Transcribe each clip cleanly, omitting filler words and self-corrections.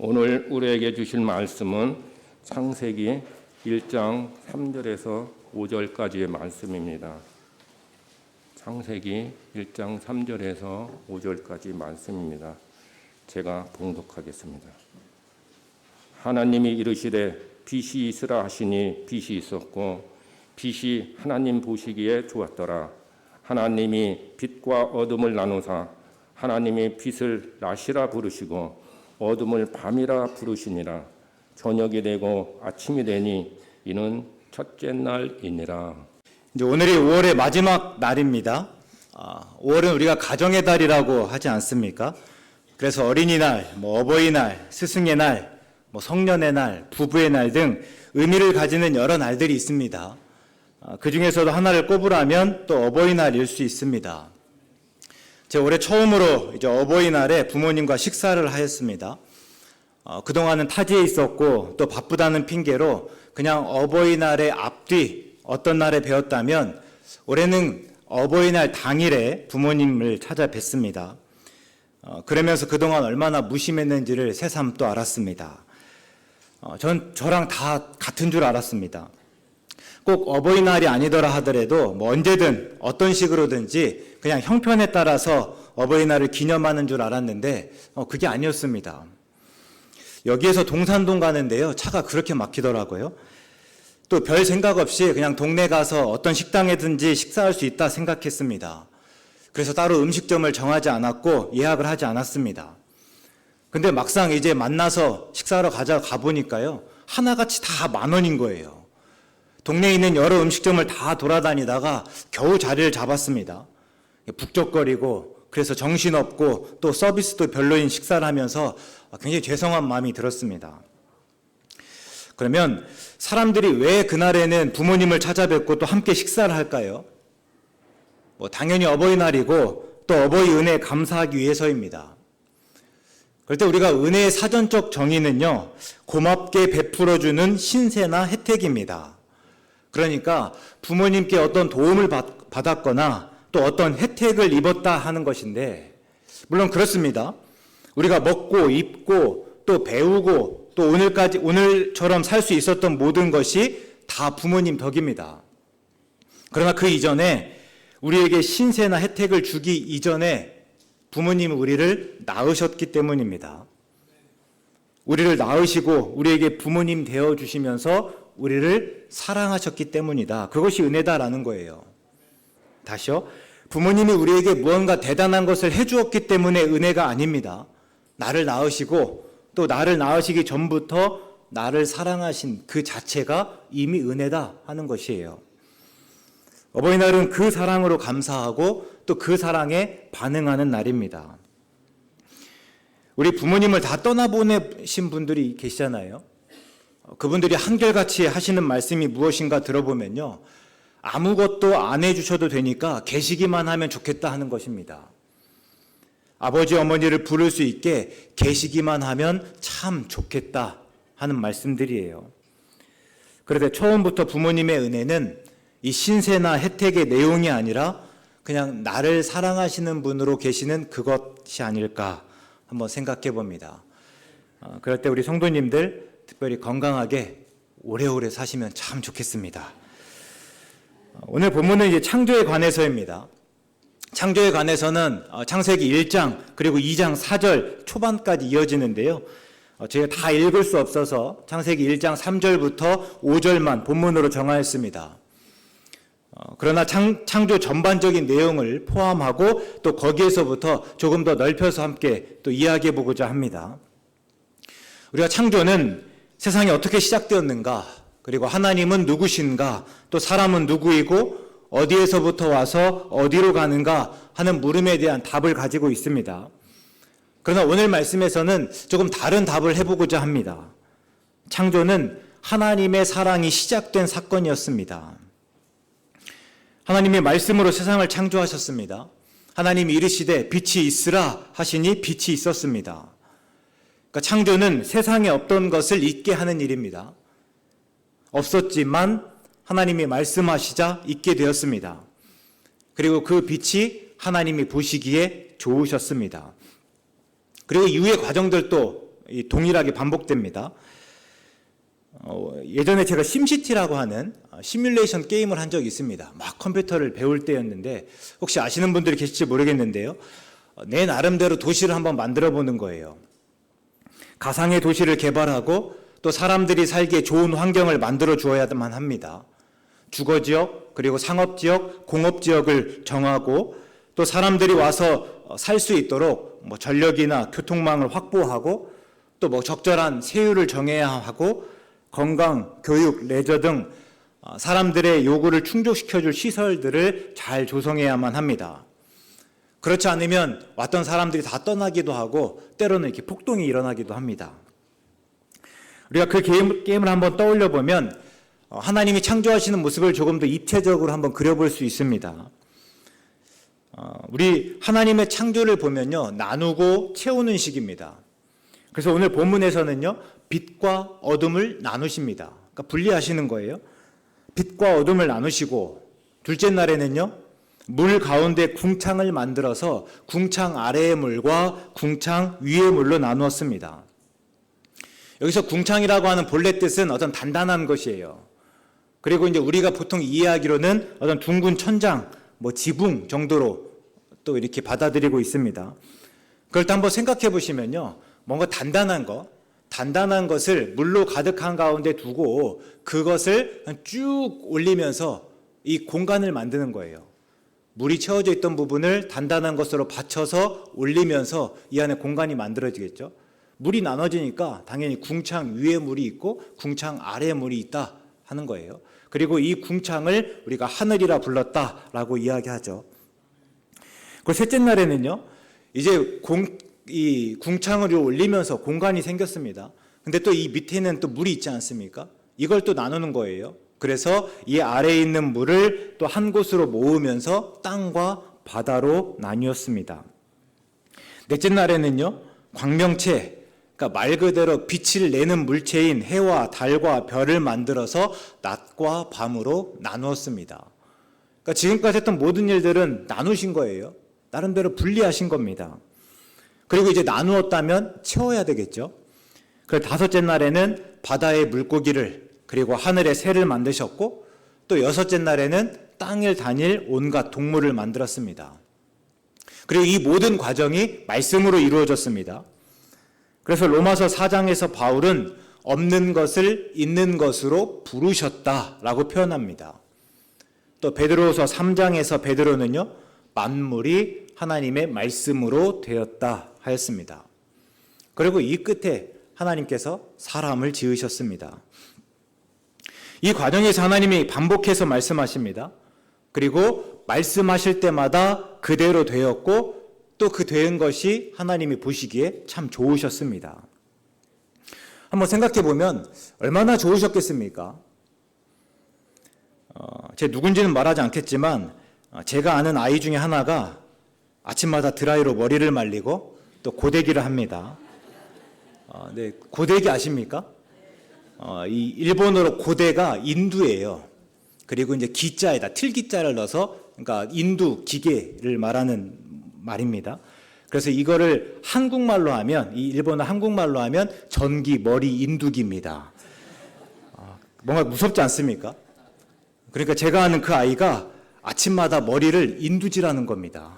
오늘 우리에게 주실 말씀은 창세기 1장 3절에서 5절까지의 말씀입니다. 창세기 1장 3절에서 5절까지 말씀입니다. 제가 봉독하겠습니다. 하나님이 이르시되 빛이 있으라 하시니 빛이 있었고 빛이 하나님 보시기에 좋았더라. 하나님이 빛과 어둠을 나누사 하나님이 빛을 낮이라 부르시고 어둠을 밤이라 부르시니라. 저녁이 되고 아침이 되니 이는 첫째 날이니라. 이제 오늘이 5월의 마지막 날입니다. 5월은 우리가 가정의 달이라고 하지 않습니까? 그래서 어린이날, 어버이날, 스승의 날, 성년의 날, 부부의 날 등 의미를 가지는 여러 날들이 있습니다. 그 중에서도 하나를 꼽으라면 또 어버이날일 수 있습니다. 제가 올해 처음으로 이제 어버이날에 부모님과 식사를 하였습니다. 그동안은 타지에 있었고 또 바쁘다는 핑계로 그냥 어버이날의 앞뒤 어떤 날에 배웠다면 올해는 어버이날 당일에 부모님을 찾아뵀습니다. 그러면서 그동안 얼마나 무심했는지를 새삼 또 알았습니다. 저랑 다 같은 줄 알았습니다. 꼭 어버이날이 아니더라 하더라도 언제든 어떤 식으로든지 그냥 형편에 따라서 어버이날을 기념하는 줄 알았는데 그게 아니었습니다. 여기에서 동산동 가는데요, 차가 그렇게 막히더라고요. 또 별 생각 없이 그냥 동네 가서 어떤 식당에든지 식사할 수 있다 생각했습니다. 그래서 따로 음식점을 정하지 않았고 예약을 하지 않았습니다. 근데 막상 이제 만나서 식사하러 가보니까요, 하나같이 다 10,000원인 거예요. 동네에 있는 여러 음식점을 다 돌아다니다가 겨우 자리를 잡았습니다. 북적거리고 그래서 정신없고 또 서비스도 별로인 식사를 하면서 굉장히 죄송한 마음이 들었습니다. 그러면 사람들이 왜 그날에는 부모님을 찾아뵙고 또 함께 식사를 할까요? 당연히 어버이날이고 또 어버이 은혜에 감사하기 위해서입니다. 그럴 때 우리가 은혜의 사전적 정의는요, 고맙게 베풀어주는 신세나 혜택입니다. 그러니까 부모님께 어떤 도움을 받았거나 또 어떤 혜택을 입었다 하는 것인데, 물론 그렇습니다. 우리가 먹고 입고 또 배우고 또 오늘처럼 살 수 있었던 모든 것이 다 부모님 덕입니다. 그러나 그 이전에 우리에게 신세나 혜택을 주기 이전에 부모님은 우리를 낳으셨기 때문입니다. 우리를 낳으시고 우리에게 부모님 되어주시면서 우리를 사랑하셨기 때문이다. 그것이 은혜다라는 거예요. 다시요. 부모님이 우리에게 무언가 대단한 것을 해주었기 때문에 은혜가 아닙니다. 나를 낳으시고 또 나를 낳으시기 전부터 나를 사랑하신 그 자체가 이미 은혜다 하는 것이에요. 어버이날은 그 사랑으로 감사하고 또 그 사랑에 반응하는 날입니다. 우리 부모님을 다 떠나보내신 분들이 계시잖아요. 그분들이 한결같이 하시는 말씀이 무엇인가 들어보면요, 아무것도 안 해주셔도 되니까 계시기만 하면 좋겠다 하는 것입니다. 아버지 어머니를 부를 수 있게 계시기만 하면 참 좋겠다 하는 말씀들이에요. 그런데 처음부터 부모님의 은혜는 이 신세나 혜택의 내용이 아니라 그냥 나를 사랑하시는 분으로 계시는 그것이 아닐까 한번 생각해 봅니다. 그럴 때 우리 성도님들 특별히 건강하게 오래오래 사시면 참 좋겠습니다. 오늘 본문은 이제 창조에 관해서입니다. 창조에 관해서는 창세기 1장 그리고 2장 4절 초반까지 이어지는데요. 제가 다 읽을 수 없어서 창세기 1장 3절부터 5절만 본문으로 정하였습니다. 그러나 창조 전반적인 내용을 포함하고 또 거기에서부터 조금 더 넓혀서 함께 또 이야기해 보고자 합니다. 우리가 창조는 세상이 어떻게 시작되었는가, 그리고 하나님은 누구신가, 또 사람은 누구이고 어디에서부터 와서 어디로 가는가 하는 물음에 대한 답을 가지고 있습니다. 그러나 오늘 말씀에서는 조금 다른 답을 해보고자 합니다. 창조는 하나님의 사랑이 시작된 사건이었습니다. 하나님의 말씀으로 세상을 창조하셨습니다. 하나님이 이르시되 빛이 있으라 하시니 빛이 있었습니다. 그러니까 창조는 세상에 없던 것을 있게 하는 일입니다. 없었지만 하나님이 말씀하시자 있게 되었습니다. 그리고 그 빛이 하나님이 보시기에 좋으셨습니다. 그리고 이후의 과정들도 동일하게 반복됩니다. 예전에 제가 심시티라고 하는 시뮬레이션 게임을 한 적이 있습니다. 막 컴퓨터를 배울 때였는데 혹시 아시는 분들이 계실지 모르겠는데요. 내 나름대로 도시를 한번 만들어 보는 거예요. 가상의 도시를 개발하고 또 사람들이 살기에 좋은 환경을 만들어 주어야만 합니다. 주거지역, 그리고 상업지역, 공업지역을 정하고 또 사람들이 와서 살 수 있도록 뭐 전력이나 교통망을 확보하고 또 뭐 적절한 세율을 정해야 하고 건강, 교육, 레저 등 사람들의 요구를 충족시켜줄 시설들을 잘 조성해야만 합니다. 그렇지 않으면 왔던 사람들이 다 떠나기도 하고 때로는 이렇게 폭동이 일어나기도 합니다. 우리가 그 게임을 한번 떠올려 보면 하나님이 창조하시는 모습을 조금 더 입체적으로 한번 그려볼 수 있습니다. 우리 하나님의 창조를 보면요, 나누고 채우는 식입니다. 그래서 오늘 본문에서는요, 빛과 어둠을 나누십니다. 그러니까 분리하시는 거예요. 빛과 어둠을 나누시고, 둘째 날에는요, 물 가운데 궁창을 만들어서 궁창 아래의 물과 궁창 위의 물로 나누었습니다. 여기서 궁창이라고 하는 본래 뜻은 어떤 단단한 것이에요. 그리고 이제 우리가 보통 이해하기로는 어떤 둥근 천장, 뭐 지붕 정도로 또 이렇게 받아들이고 있습니다. 그걸 또 한번 생각해 보시면요, 뭔가 단단한 것을 물로 가득한 가운데 두고 그것을 쭉 올리면서 이 공간을 만드는 거예요. 물이 채워져 있던 부분을 단단한 것으로 받쳐서 올리면서 이 안에 공간이 만들어지겠죠. 물이 나눠지니까 당연히 궁창 위에 물이 있고 궁창 아래에 물이 있다 하는 거예요. 그리고 이 궁창을 우리가 하늘이라 불렀다라고 이야기하죠. 그 셋째 날에는요, 이제 이 궁창을 올리면서 공간이 생겼습니다. 근데 또 이 밑에는 또 물이 있지 않습니까? 이걸 또 나누는 거예요. 그래서 이 아래에 있는 물을 또 한 곳으로 모으면서 땅과 바다로 나뉘었습니다. 넷째 날에는요, 광명체, 그러니까 말 그대로 빛을 내는 물체인 해와 달과 별을 만들어서 낮과 밤으로 나누었습니다. 그러니까 지금까지 했던 모든 일들은 나누신 거예요. 나름대로 분리하신 겁니다. 그리고 이제 나누었다면 채워야 되겠죠. 그래서 다섯째 날에는 바다의 물고기를, 그리고 하늘의 새를 만드셨고, 또 여섯째 날에는 땅을 다닐 온갖 동물을 만들었습니다. 그리고 이 모든 과정이 말씀으로 이루어졌습니다. 그래서 로마서 4장에서 바울은 없는 것을 있는 것으로 부르셨다라고 표현합니다. 또 베드로서 3장에서 베드로는요, 만물이 하나님의 말씀으로 되었다 하였습니다. 그리고 이 끝에 하나님께서 사람을 지으셨습니다. 이 과정에서 하나님이 반복해서 말씀하십니다. 그리고 말씀하실 때마다 그대로 되었고 또 그 된 것이 하나님이 보시기에 참 좋으셨습니다. 한번 생각해 보면 얼마나 좋으셨겠습니까? 제 누군지는 말하지 않겠지만 제가 아는 아이 중에 하나가 아침마다 드라이로 머리를 말리고 또 고데기를 합니다. 네, 고데기 아십니까? 이 일본어로 고데가 인두예요. 그리고 이제 기자에다 틀기자를 넣어서, 그러니까 인두 기계를 말하는 말입니다. 그래서 이거를 한국말로 하면, 이 일본어 한국말로 하면 전기 머리 인두기입니다. 뭔가 무섭지 않습니까? 그러니까 제가 아는 그 아이가 아침마다 머리를 인두질하는 겁니다.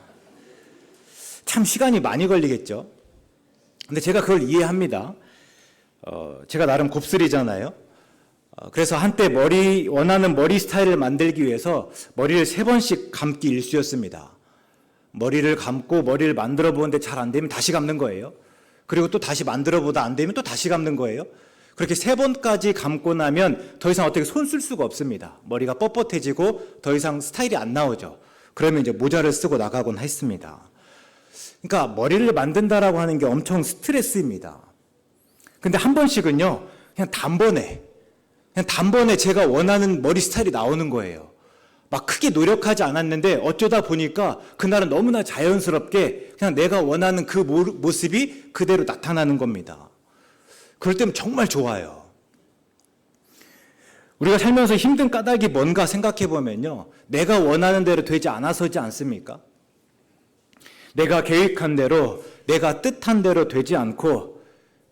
참 시간이 많이 걸리겠죠. 근데 제가 그걸 이해합니다. 제가 나름 곱슬이잖아요. 그래서 한때 원하는 머리 스타일을 만들기 위해서 머리를 3번씩 감기 일쑤였습니다. 머리를 감고 머리를 만들어 보는데 잘 안 되면 다시 감는 거예요. 그리고 또 다시 만들어 보다 안 되면 또 다시 감는 거예요. 그렇게 3번까지 감고 나면 더 이상 어떻게 손 쓸 수가 없습니다. 머리가 뻣뻣해지고 더 이상 스타일이 안 나오죠. 그러면 이제 모자를 쓰고 나가곤 했습니다. 그러니까 머리를 만든다라고 하는 게 엄청 스트레스입니다. 근데 한 번씩은요, 그냥 단번에 제가 원하는 머리 스타일이 나오는 거예요. 막 크게 노력하지 않았는데 어쩌다 보니까 그날은 너무나 자연스럽게 그냥 내가 원하는 그 모습이 그대로 나타나는 겁니다. 그럴 때면 정말 좋아요. 우리가 살면서 힘든 까닭이 뭔가 생각해 보면요, 내가 원하는 대로 되지 않아서지 않습니까? 내가 계획한 대로, 내가 뜻한 대로 되지 않고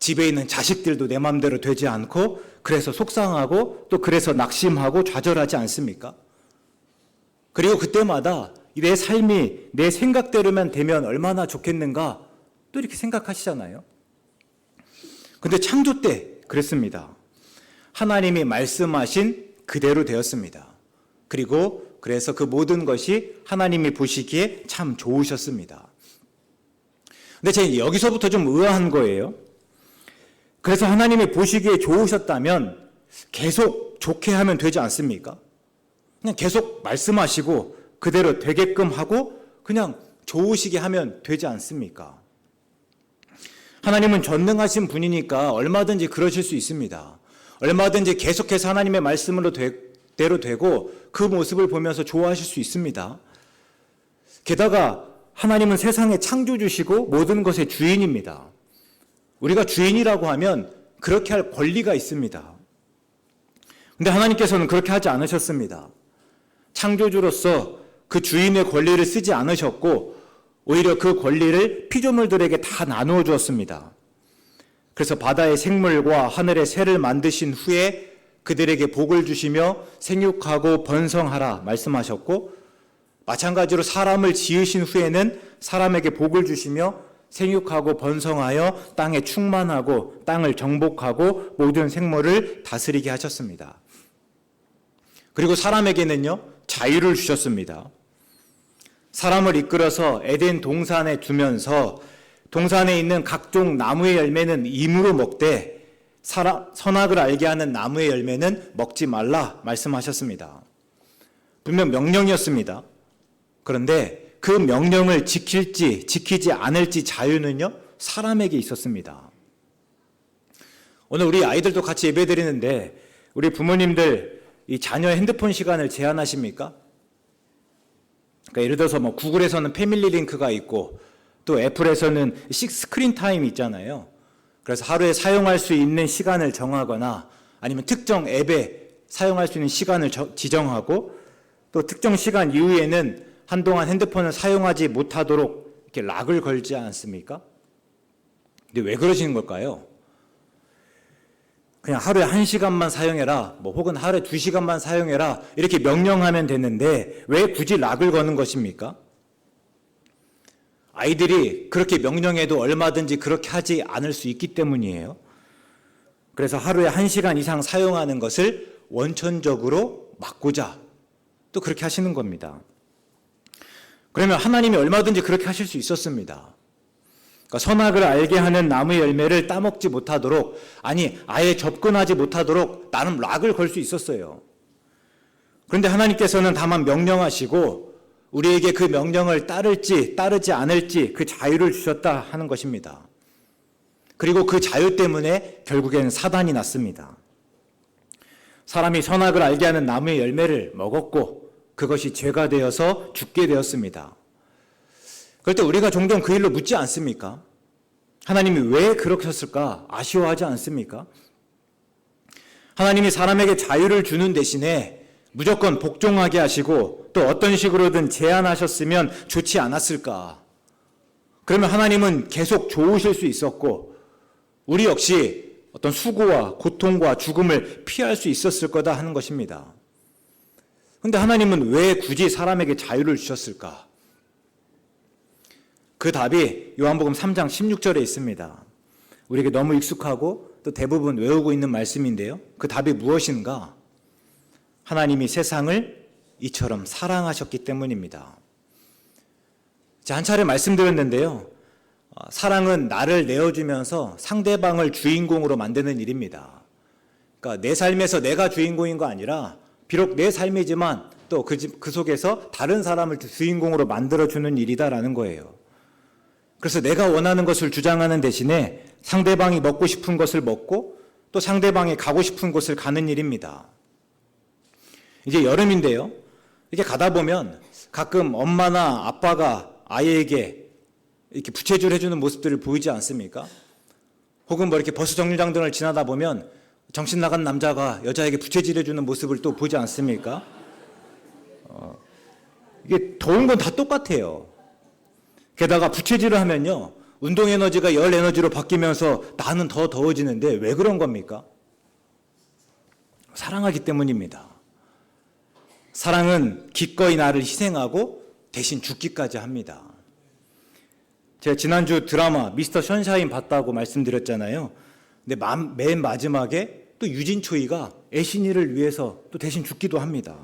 집에 있는 자식들도 내 마음대로 되지 않고 그래서 속상하고 또 그래서 낙심하고 좌절하지 않습니까? 그리고 그때마다 내 삶이 내 생각대로만 되면 얼마나 좋겠는가 또 이렇게 생각하시잖아요. 근데 창조 때 그랬습니다. 하나님이 말씀하신 그대로 되었습니다. 그리고 그래서 그 모든 것이 하나님이 보시기에 참 좋으셨습니다. 근데 제가 여기서부터 좀 의아한 거예요. 그래서 하나님이 보시기에 좋으셨다면 계속 좋게 하면 되지 않습니까? 그냥 계속 말씀하시고 그대로 되게끔 하고 그냥 좋으시게 하면 되지 않습니까? 하나님은 전능하신 분이니까 얼마든지 그러실 수 있습니다. 얼마든지 계속해서 하나님의 말씀으로 대로 되고 그 모습을 보면서 좋아하실 수 있습니다. 게다가 하나님은 세상의 창조주시고 모든 것의 주인입니다. 우리가 주인이라고 하면 그렇게 할 권리가 있습니다. 근데 하나님께서는 그렇게 하지 않으셨습니다. 창조주로서 그 주인의 권리를 쓰지 않으셨고 오히려 그 권리를 피조물들에게 다 나누어 주었습니다. 그래서 바다의 생물과 하늘의 새를 만드신 후에 그들에게 복을 주시며 생육하고 번성하라 말씀하셨고 마찬가지로 사람을 지으신 후에는 사람에게 복을 주시며 생육하고 번성하여 땅에 충만하고 땅을 정복하고 모든 생물을 다스리게 하셨습니다. 그리고 사람에게는요, 자유를 주셨습니다. 사람을 이끌어서 에덴 동산에 두면서 동산에 있는 각종 나무의 열매는 임으로 먹되 선악을 알게 하는 나무의 열매는 먹지 말라 말씀하셨습니다. 분명 명령이었습니다. 그런데 그 명령을 지킬지 지키지 않을지 자유는요, 사람에게 있었습니다. 오늘 우리 아이들도 같이 예배드리는데 우리 부모님들 이 자녀 핸드폰 시간을 제한하십니까? 그러니까 예를 들어서 뭐 구글에서는 패밀리 링크가 있고 또 애플에서는 스크린 타임이 있잖아요. 그래서 하루에 사용할 수 있는 시간을 정하거나 아니면 특정 앱에 사용할 수 있는 시간을 지정하고 또 특정 시간 이후에는 한동안 핸드폰을 사용하지 못하도록 이렇게 락을 걸지 않습니까? 근데 왜 그러시는 걸까요? 그냥 하루에 1시간만 사용해라, 뭐 혹은 하루에 2시간만 사용해라 이렇게 명령하면 되는데 왜 굳이 락을 거는 것입니까? 아이들이 그렇게 명령해도 얼마든지 그렇게 하지 않을 수 있기 때문이에요. 그래서 하루에 1시간 이상 사용하는 것을 원천적으로 막고자 또 그렇게 하시는 겁니다. 그러면 하나님이 얼마든지 그렇게 하실 수 있었습니다. 그러니까 선악을 알게 하는 나무의 열매를 따먹지 못하도록, 아니 아예 접근하지 못하도록 나름 락을 걸 수 있었어요. 그런데 하나님께서는 다만 명령하시고 우리에게 그 명령을 따를지 따르지 않을지 그 자유를 주셨다 하는 것입니다. 그리고 그 자유 때문에 결국엔 사단이 났습니다. 사람이 선악을 알게 하는 나무의 열매를 먹었고 그것이 죄가 되어서 죽게 되었습니다. 그럴 때 우리가 종종 그 일로 묻지 않습니까? 하나님이 왜 그렇게 했을까? 아쉬워하지 않습니까? 하나님이 사람에게 자유를 주는 대신에 무조건 복종하게 하시고 또 어떤 식으로든 제한하셨으면 좋지 않았을까? 그러면 하나님은 계속 좋으실 수 있었고 우리 역시 어떤 수고와 고통과 죽음을 피할 수 있었을 거다 하는 것입니다. 그런데 하나님은 왜 굳이 사람에게 자유를 주셨을까? 그 답이 요한복음 3장 16절에 있습니다. 우리에게 너무 익숙하고 또 대부분 외우고 있는 말씀인데요. 그 답이 무엇인가? 하나님이 세상을 이처럼 사랑하셨기 때문입니다. 한 차례 말씀드렸는데요. 사랑은 나를 내어주면서 상대방을 주인공으로 만드는 일입니다. 그러니까 내 삶에서 내가 주인공인 거 아니라 비록 내 삶이지만 또 그 속에서 다른 사람을 주인공으로 만들어주는 일이다라는 거예요. 그래서 내가 원하는 것을 주장하는 대신에 상대방이 먹고 싶은 것을 먹고 또 상대방이 가고 싶은 곳을 가는 일입니다. 이제 여름인데요. 이렇게 가다 보면 가끔 엄마나 아빠가 아이에게 이렇게 부채질 해주는 모습들을 보이지 않습니까? 혹은 뭐 이렇게 버스 정류장 등을 지나다 보면 정신 나간 남자가 여자에게 부채질 해주는 모습을 또 보지 않습니까? 이게 더운 건 다 똑같아요. 게다가 부채질을 하면요, 운동 에너지가 열 에너지로 바뀌면서 나는 더 더워지는데 왜 그런 겁니까? 사랑하기 때문입니다. 사랑은 기꺼이 나를 희생하고 대신 죽기까지 합니다. 제가 지난주 드라마 미스터 션샤인 봤다고 말씀드렸잖아요. 근데 맨 마지막에 또 유진초이가 애신이를 위해서 또 대신 죽기도 합니다.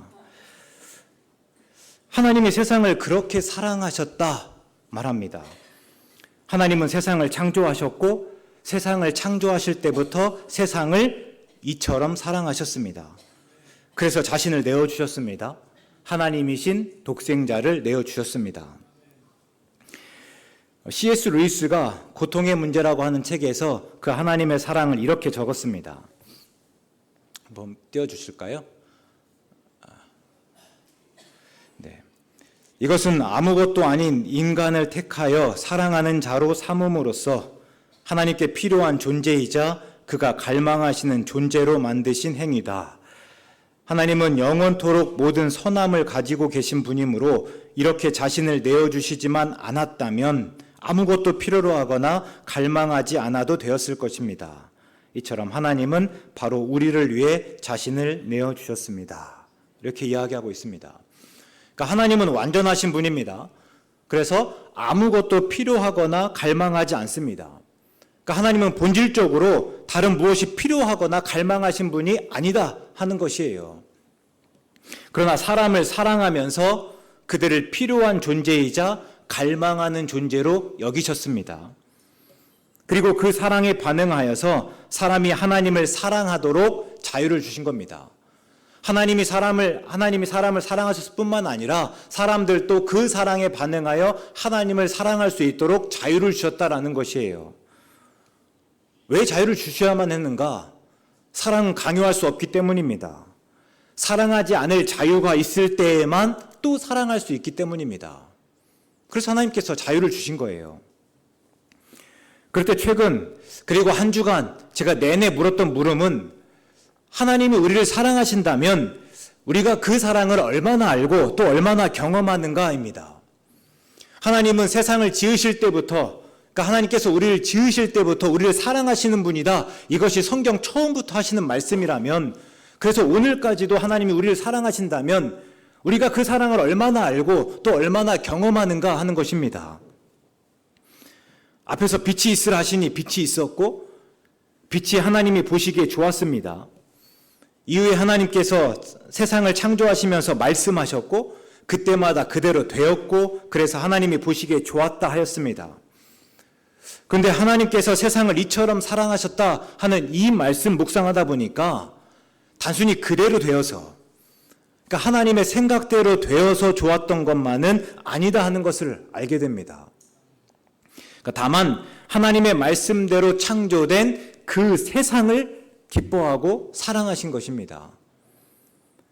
하나님이 세상을 그렇게 사랑하셨다 말합니다. 하나님은 세상을 창조하셨고 세상을 창조하실 때부터 세상을 이처럼 사랑하셨습니다. 그래서 자신을 내어주셨습니다. 하나님이신 독생자를 내어주셨습니다. C.S. 루이스가 고통의 문제라고 하는 책에서 그 하나님의 사랑을 이렇게 적었습니다. 한번 띄워주실까요? 네. 이것은 아무것도 아닌 인간을 택하여 사랑하는 자로 삼음으로써 하나님께 필요한 존재이자 그가 갈망하시는 존재로 만드신 행위다. 하나님은 영원토록 모든 선함을 가지고 계신 분이므로 이렇게 자신을 내어주시지만 않았다면 아무것도 필요로 하거나 갈망하지 않아도 되었을 것입니다. 이처럼 하나님은 바로 우리를 위해 자신을 내어주셨습니다. 이렇게 이야기하고 있습니다. 그러니까 하나님은 완전하신 분입니다. 그래서 아무것도 필요하거나 갈망하지 않습니다. 그러니까 하나님은 본질적으로 다른 무엇이 필요하거나 갈망하신 분이 아니다 하는 것이에요. 그러나 사람을 사랑하면서 그들을 필요한 존재이자 갈망하는 존재로 여기셨습니다. 그리고 그 사랑에 반응하여서 사람이 하나님을 사랑하도록 자유를 주신 겁니다. 하나님이 사람을 사랑하셨을 뿐만 아니라 사람들도 그 사랑에 반응하여 하나님을 사랑할 수 있도록 자유를 주셨다라는 것이에요. 왜 자유를 주셔야만 했는가? 사랑은 강요할 수 없기 때문입니다. 사랑하지 않을 자유가 있을 때에만 또 사랑할 수 있기 때문입니다. 그래서 하나님께서 자유를 주신 거예요. 그럴 때 최근 그리고 한 주간 제가 내내 물었던 물음은 하나님이 우리를 사랑하신다면 우리가 그 사랑을 얼마나 알고 또 얼마나 경험하는가입니다. 하나님은 세상을 지으실 때부터 그러니까 하나님께서 우리를 지으실 때부터 우리를 사랑하시는 분이다. 이것이 성경 처음부터 하시는 말씀이라면 그래서 오늘까지도 하나님이 우리를 사랑하신다면 우리가 그 사랑을 얼마나 알고 또 얼마나 경험하는가 하는 것입니다. 앞에서 빛이 있으라 하시니 빛이 있었고 빛이 하나님이 보시기에 좋았습니다. 이후에 하나님께서 세상을 창조하시면서 말씀하셨고 그때마다 그대로 되었고 그래서 하나님이 보시기에 좋았다 하였습니다. 그런데 하나님께서 세상을 이처럼 사랑하셨다 하는 이 말씀 묵상하다 보니까 단순히 그대로 되어서 그러니까 하나님의 생각대로 되어서 좋았던 것만은 아니다 하는 것을 알게 됩니다. 그러니까 다만 하나님의 말씀대로 창조된 그 세상을 기뻐하고 사랑하신 것입니다.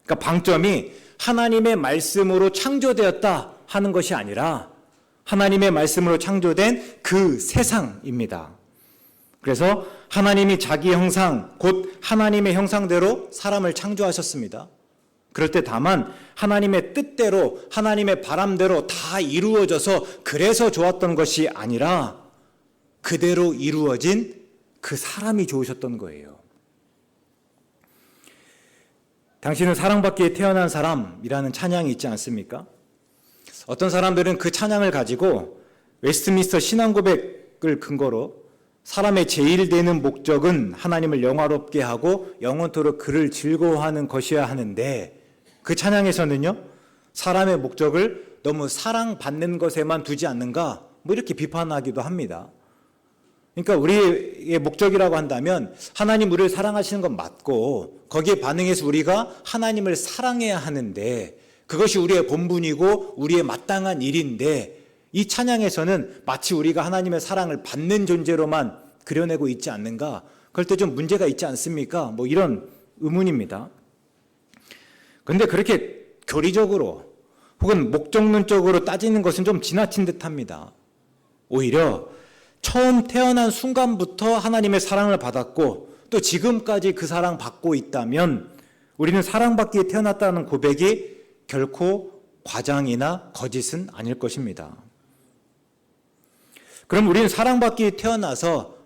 그러니까 방점이 하나님의 말씀으로 창조되었다 하는 것이 아니라 하나님의 말씀으로 창조된 그 세상입니다. 그래서 하나님이 자기 형상, 곧 하나님의 형상대로 사람을 창조하셨습니다. 그럴 때 다만 하나님의 뜻대로 하나님의 바람대로 다 이루어져서 그래서 좋았던 것이 아니라 그대로 이루어진 그 사람이 좋으셨던 거예요. 당신은 사랑받기에 태어난 사람이라는 찬양이 있지 않습니까? 어떤 사람들은 그 찬양을 가지고 웨스트민스터 신앙고백을 근거로 사람의 제일 되는 목적은 하나님을 영화롭게 하고 영원토록 그를 즐거워하는 것이어야 하는데 그 찬양에서는요 사람의 목적을 너무 사랑받는 것에만 두지 않는가 뭐 이렇게 비판하기도 합니다. 그러니까 우리의 목적이라고 한다면 하나님 우리를 사랑하시는 건 맞고 거기에 반응해서 우리가 하나님을 사랑해야 하는데 그것이 우리의 본분이고 우리의 마땅한 일인데 이 찬양에서는 마치 우리가 하나님의 사랑을 받는 존재로만 그려내고 있지 않는가? 그럴 때 좀 문제가 있지 않습니까? 뭐 이런 의문입니다. 그런데 그렇게 교리적으로 혹은 목적론적으로 따지는 것은 좀 지나친 듯합니다. 오히려 처음 태어난 순간부터 하나님의 사랑을 받았고 또 지금까지 그 사랑 받고 있다면 우리는 사랑받기에 태어났다는 고백이 결코 과장이나 거짓은 아닐 것입니다. 그럼 우리는 사랑받기 태어나서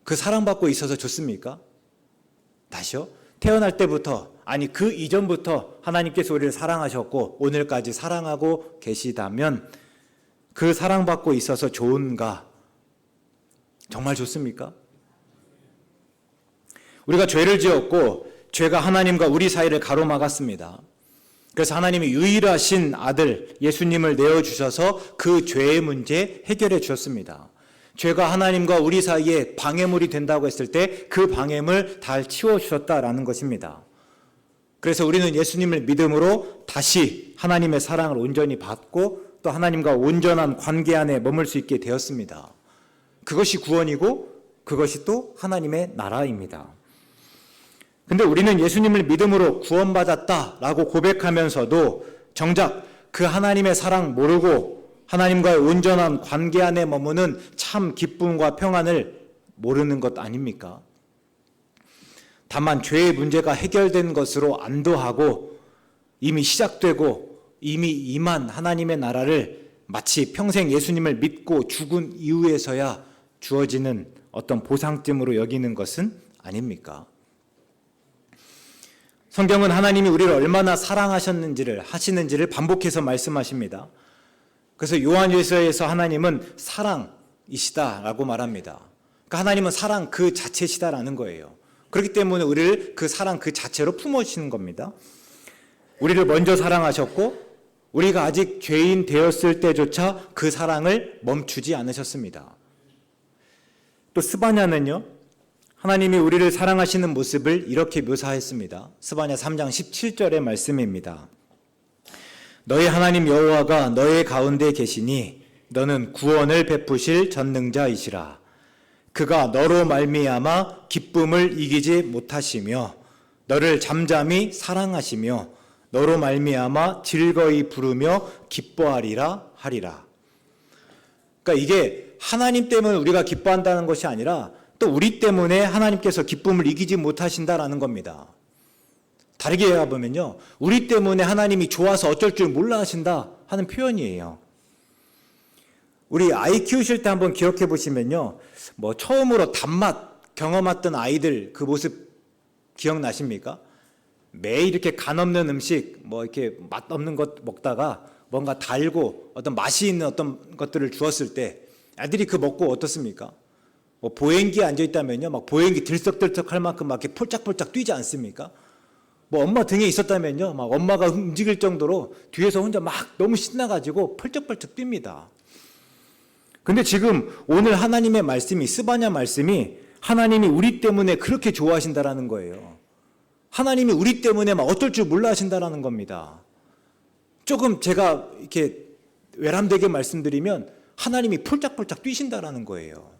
그 사랑받고 있어서 좋습니까? 다시요? 태어날 때부터, 아니 그 이전부터 하나님께서 우리를 사랑하셨고 오늘까지 사랑하고 계시다면 그 사랑받고 있어서 좋은가? 정말 좋습니까? 우리가 죄를 지었고 죄가 하나님과 우리 사이를 가로막았습니다. 그래서 하나님이 유일하신 아들 예수님을 내어주셔서 그 죄의 문제 해결해 주셨습니다. 죄가 하나님과 우리 사이에 방해물이 된다고 했을 때 그 방해물 다 치워주셨다라는 것입니다. 그래서 우리는 예수님을 믿음으로 다시 하나님의 사랑을 온전히 받고 또 하나님과 온전한 관계 안에 머물 수 있게 되었습니다. 그것이 구원이고 그것이 또 하나님의 나라입니다. 근데 우리는 예수님을 믿음으로 구원받았다라고 고백하면서도 정작 그 하나님의 사랑 모르고 하나님과의 온전한 관계 안에 머무는 참 기쁨과 평안을 모르는 것 아닙니까? 다만 죄의 문제가 해결된 것으로 안도하고 이미 시작되고 이미 임한 하나님의 나라를 마치 평생 예수님을 믿고 죽은 이후에서야 주어지는 어떤 보상쯤으로 여기는 것은 아닙니까? 성경은 하나님이 우리를 얼마나 하시는지를 반복해서 말씀하십니다. 그래서 요한일서에서 하나님은 사랑이시다라고 말합니다. 그러니까 하나님은 사랑 그 자체시다라는 거예요. 그렇기 때문에 우리를 그 사랑 그 자체로 품으시는 겁니다. 우리를 먼저 사랑하셨고 우리가 아직 죄인 되었을 때조차 그 사랑을 멈추지 않으셨습니다. 또 스바냐는요, 하나님이 우리를 사랑하시는 모습을 이렇게 묘사했습니다. 스바냐 3장 17절의 말씀입니다. 너희 하나님 여호와가 너희 가운데 계시니 너는 구원을 베푸실 전능자이시라. 그가 너로 말미암아 기쁨을 이기지 못하시며 너를 잠잠히 사랑하시며 너로 말미암아 즐거이 부르며 기뻐하리라 하리라. 그러니까 이게 하나님 때문에 우리가 기뻐한다는 것이 아니라 또 우리 때문에 하나님께서 기쁨을 이기지 못하신다라는 겁니다. 다르게 해보면요, 우리 때문에 하나님이 좋아서 어쩔 줄 몰라 하신다 하는 표현이에요. 우리 아이 키우실 때 한번 기억해 보시면요, 뭐 처음으로 단맛 경험했던 아이들 그 모습 기억나십니까? 매일 이렇게 간 없는 음식, 뭐 이렇게 맛 없는 것 먹다가 뭔가 달고 어떤 맛이 있는 어떤 것들을 주었을 때 애들이 그 먹고 어떻습니까? 뭐 보행기에 앉아 있다면요, 막 보행기 들썩들썩 할 만큼 막 이렇게 폴짝폴짝 뛰지 않습니까? 뭐 엄마 등에 있었다면요, 막 엄마가 움직일 정도로 뒤에서 혼자 막 너무 신나가지고 펄쩍펄쩍 뜁니다. 근데 지금 오늘 하나님의 말씀이, 스바냐 말씀이 하나님이 우리 때문에 그렇게 좋아하신다라는 거예요. 하나님이 우리 때문에 막 어쩔 줄 몰라 하신다라는 겁니다. 조금 제가 이렇게 외람되게 말씀드리면 하나님이 폴짝폴짝 뛰신다라는 거예요.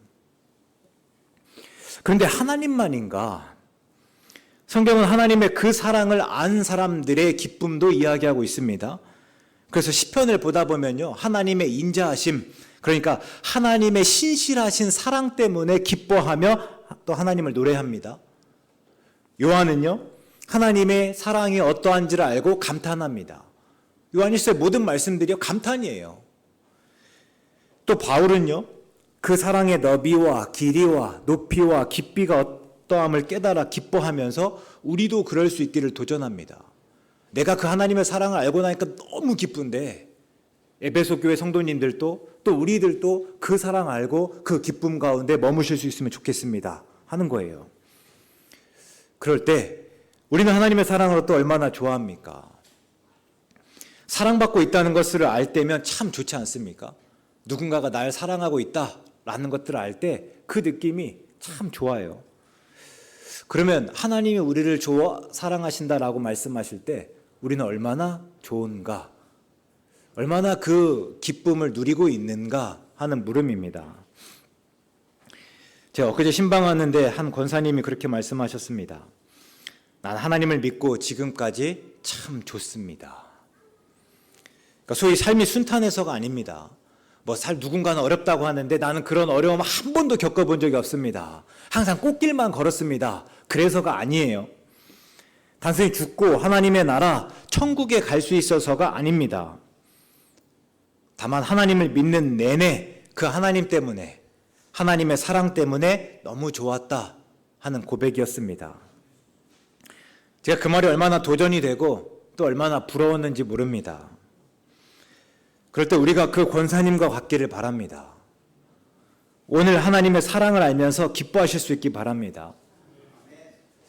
그런데 하나님만인가? 성경은 하나님의 그 사랑을 안 사람들의 기쁨도 이야기하고 있습니다. 그래서 시편을 보다 보면요, 하나님의 인자하심, 그러니까 하나님의 신실하신 사랑 때문에 기뻐하며 또 하나님을 노래합니다. 요한은요, 하나님의 사랑이 어떠한지를 알고 감탄합니다. 요한일서의 모든 말씀들이 감탄이에요. 또 바울은요, 그 사랑의 너비와 길이와 높이와 깊이가 어떠함을 깨달아 기뻐하면서 우리도 그럴 수 있기를 도전합니다. 내가 그 하나님의 사랑을 알고 나니까 너무 기쁜데 에베소 교회 성도님들도 또 우리들도 그 사랑 알고 그 기쁨 가운데 머무실 수 있으면 좋겠습니다 하는 거예요. 그럴 때 우리는 하나님의 사랑을 또 얼마나 좋아합니까? 사랑받고 있다는 것을 알 때면 참 좋지 않습니까? 누군가가 날 사랑하고 있다라는 것들을 알 때 그 느낌이 참 좋아요. 그러면 하나님이 우리를 사랑하신다라고 말씀하실 때 우리는 얼마나 좋은가, 얼마나 그 기쁨을 누리고 있는가 하는 물음입니다. 제가 엊그제 신방하는데 한 권사님이 그렇게 말씀하셨습니다. 난 하나님을 믿고 지금까지 참 좋습니다. 그러니까 소위 삶이 순탄해서가 아닙니다. 누군가는 어렵다고 하는데 나는 그런 어려움 한 번도 겪어본 적이 없습니다. 항상 꽃길만 걸었습니다. 그래서가 아니에요. 단순히 죽고 하나님의 나라, 천국에 갈 수 있어서가 아닙니다. 다만 하나님을 믿는 내내 그 하나님 때문에, 하나님의 사랑 때문에 너무 좋았다 하는 고백이었습니다. 제가 그 말이 얼마나 도전이 되고 또 얼마나 부러웠는지 모릅니다. 그럴 때 우리가 그 권사님과 같기를 바랍니다. 오늘 하나님의 사랑을 알면서 기뻐하실 수 있기 바랍니다.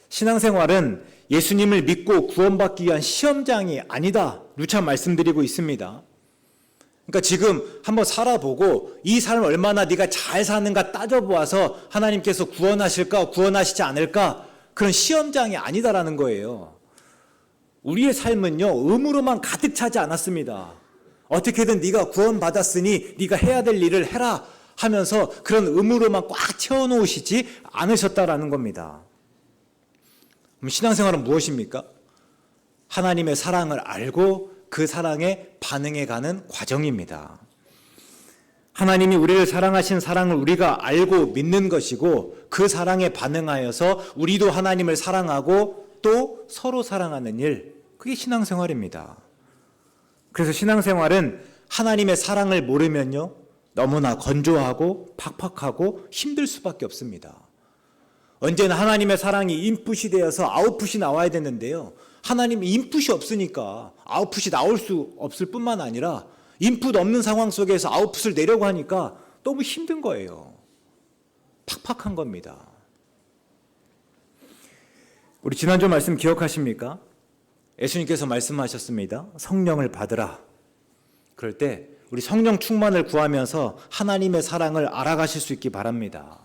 신앙생활은 예수님을 믿고 구원받기 위한 시험장이 아니다. 누차 말씀드리고 있습니다. 그러니까 지금 한번 살아보고 이 삶을 얼마나 네가 잘 사는가 따져보아서 하나님께서 구원하실까 구원하시지 않을까 그런 시험장이 아니다라는 거예요. 우리의 삶은요 의무로만 가득 차지 않았습니다. 어떻게든 네가 구원받았으니 네가 해야 될 일을 해라 하면서 그런 의무로만 꽉 채워놓으시지 않으셨다라는 겁니다. 그럼 신앙생활은 무엇입니까? 하나님의 사랑을 알고 그 사랑에 반응해가는 과정입니다. 하나님이 우리를 사랑하신 사랑을 우리가 알고 믿는 것이고 그 사랑에 반응하여서 우리도 하나님을 사랑하고 또 서로 사랑하는 일, 그게 신앙생활입니다. 그래서 신앙생활은 하나님의 사랑을 모르면요 너무나 건조하고 팍팍하고 힘들 수밖에 없습니다. 언제나 하나님의 사랑이 인풋이 되어서 아웃풋이 나와야 되는데요, 하나님이 인풋이 없으니까 아웃풋이 나올 수 없을 뿐만 아니라 인풋 없는 상황 속에서 아웃풋을 내려고 하니까 너무 힘든 거예요. 팍팍한 겁니다. 우리 지난주 말씀 기억하십니까? 예수님께서 말씀하셨습니다. 성령을 받으라. 그럴 때 우리 성령 충만을 구하면서 하나님의 사랑을 알아가실 수 있기 바랍니다.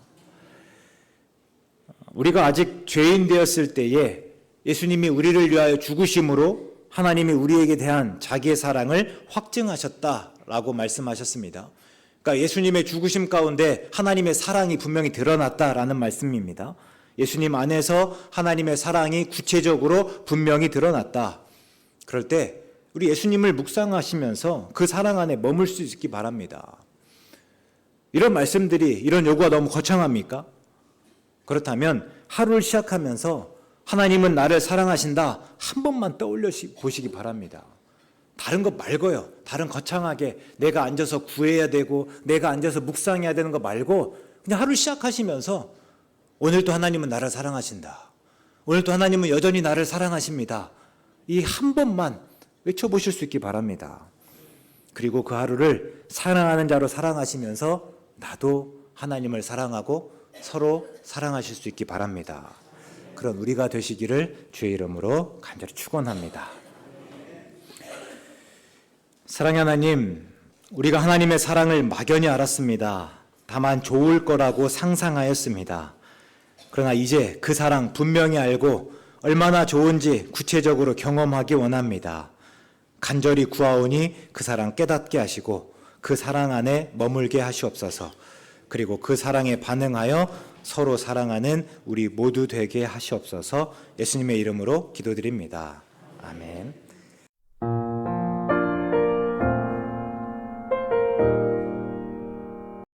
우리가 아직 죄인 되었을 때에 예수님이 우리를 위하여 죽으심으로 하나님이 우리에게 대한 자기의 사랑을 확증하셨다라고 말씀하셨습니다. 그러니까 예수님의 죽으심 가운데 하나님의 사랑이 분명히 드러났다라는 말씀입니다. 예수님 안에서 하나님의 사랑이 구체적으로 분명히 드러났다. 그럴 때 우리 예수님을 묵상하시면서 그 사랑 안에 머물 수 있기 바랍니다. 이런 말씀들이, 이런 요구가 너무 거창합니까? 그렇다면 하루를 시작하면서 하나님은 나를 사랑하신다 한 번만 떠올려 보시기 바랍니다. 다른 것 말고요. 다른 거창하게 내가 앉아서 구해야 되고 내가 앉아서 묵상해야 되는 거 말고 그냥 하루 시작하시면서 오늘도 하나님은 나를 사랑하신다. 오늘도 하나님은 여전히 나를 사랑하십니다. 이 한 번만 외쳐보실 수 있기 바랍니다. 그리고 그 하루를 사랑하는 자로 살아가시면서 나도 하나님을 사랑하고 서로 사랑하실 수 있기 바랍니다. 그런 우리가 되시기를 주의 이름으로 간절히 축원합니다. 사랑의 하나님, 우리가 하나님의 사랑을 막연히 알았습니다. 다만 좋을 거라고 상상하였습니다. 그러나 이제 그 사랑 분명히 알고 얼마나 좋은지 구체적으로 경험하기 원합니다. 간절히 구하오니 그 사랑 깨닫게 하시고 그 사랑 안에 머물게 하시옵소서. 그리고 그 사랑에 반응하여 서로 사랑하는 우리 모두 되게 하시옵소서. 예수님의 이름으로 기도드립니다. 아멘.